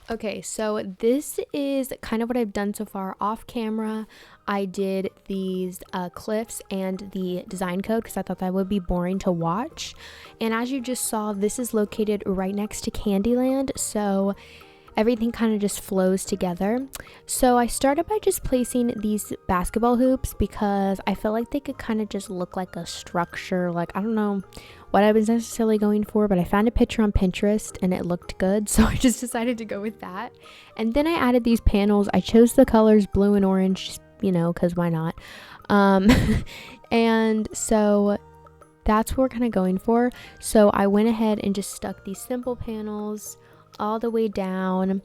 Okay, so this is kind of what I've done so far off camera. I did these cliffs and the design code because I thought that would be boring to watch. And as you just saw, this is located right next to Candyland, so everything kind of just flows together. So I started by just placing these basketball hoops because I felt like they could kind of just look like a structure. Like, I don't know what I was necessarily going for, but I found a picture on Pinterest and it looked good, so I just decided to go with that. And then I added these panels. I chose the colors blue and orange, you know, because why not? Um, and so that's what we're kind of going for. So I went ahead and just stuck these simple panels all the way down.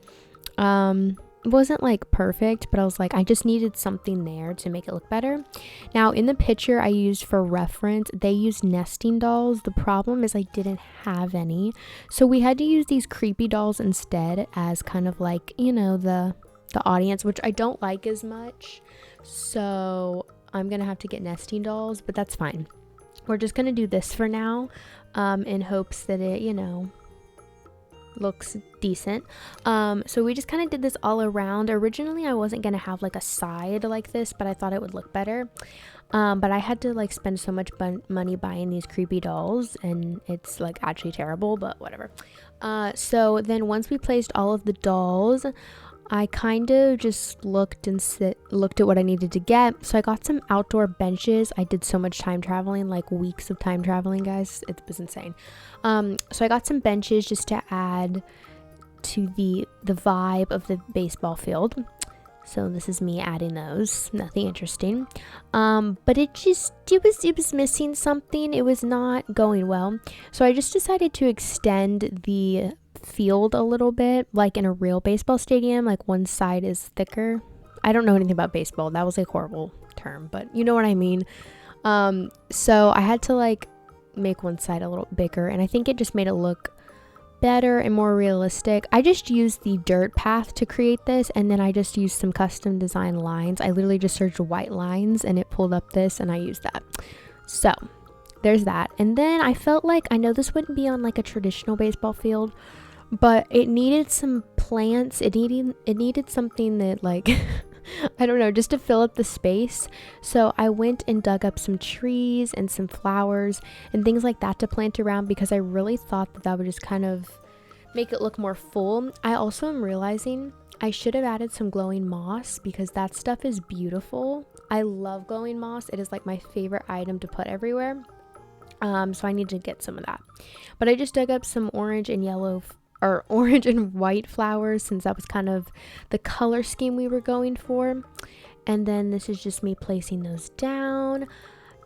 It wasn't like perfect, but I was like, I just needed something there to make it look better. Now in the picture I used for reference, they used nesting dolls. The problem is I didn't have any, so we had to use these creepy dolls instead as kind of like, you know, the audience, which I don't like as much, so I'm gonna have to get nesting dolls, but that's fine. We're just gonna do this for now, in hopes that it, you know, looks decent. So we just kind of did this all around. Originally I wasn't gonna have like a side like this, but I thought it would look better. But I had to like spend so much money buying these creepy dolls, and it's like actually terrible, but whatever. So then once we placed all of the dolls, I kind of just looked at what I needed to get. So I got some outdoor benches. I did so much time traveling, like weeks of time traveling, guys. It was insane. So I got some benches just to add to the vibe of the baseball field. So this is me adding those. Nothing interesting. But it was missing something. It was not going well. So I just decided to extend the field a little bit, like in a real baseball stadium. Like one side is thicker. I don't know anything about baseball. That was a horrible term, but you know what I mean. So I had to like make one side a little bigger, and I think it just made it look better and more realistic. I just used the dirt path to create this, and then I just used some custom design lines. I literally just searched white lines and it pulled up this, and I used that. So there's that. And then I felt like, I know this wouldn't be on like a traditional baseball field, but it needed some plants. It needed something that like I don't know, just to fill up the space. So I went and dug up some trees and some flowers and things like that to plant around, because I really thought that would just kind of make it look more full. I also am realizing I should have added some glowing moss, because that stuff is beautiful. I love glowing moss. It is like my favorite item to put everywhere. So I need to get some of that. But I just dug up some orange and yellow or orange and white flowers, since that was kind of the color scheme we were going for. And then this is just me placing those down,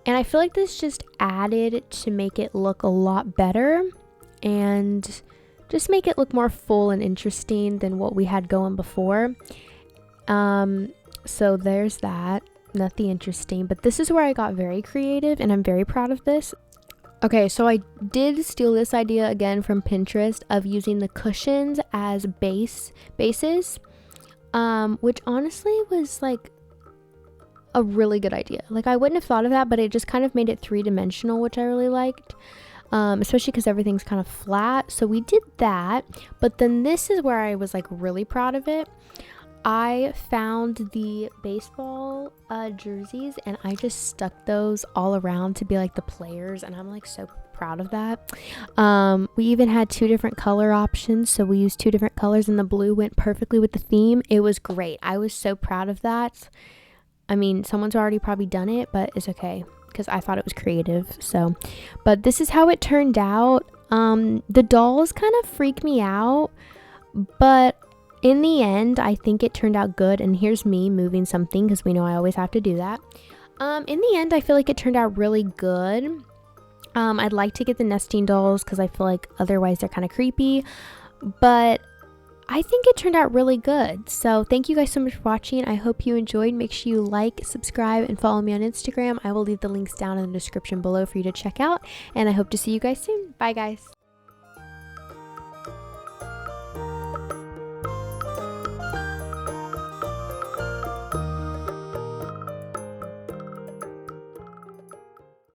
and I feel like this just added to make it look a lot better and just make it look more full and interesting than what we had going before. So there's that. Nothing interesting, but this is where I got very creative, and I'm very proud of this. Okay, so I did steal this idea again from Pinterest of using the cushions as bases, which honestly was like a really good idea. Like, I wouldn't have thought of that, but it just kind of made it three-dimensional, which I really liked, especially because everything's kind of flat. So we did that, but then this is where I was like really proud of it. I found the baseball jerseys, and I just stuck those all around to be like the players, and I'm like so proud of that. We even had 2 different color options, so we used 2 different colors, and the blue went perfectly with the theme. It was great. I was so proud of that. I mean, someone's already probably done it, but it's okay because I thought it was creative. So, but this is how it turned out. The dolls kind of freak me out, but in the end, I think it turned out good. And here's me moving something, because we know I always have to do that. In the end, I feel like it turned out really good. I'd like to get the nesting dolls, because I feel like otherwise they're kind of creepy. But I think it turned out really good. So thank you guys so much for watching. I hope you enjoyed. Make sure you like, subscribe, and follow me on Instagram. I will leave the links down in the description below for you to check out. And I hope to see you guys soon. Bye, guys.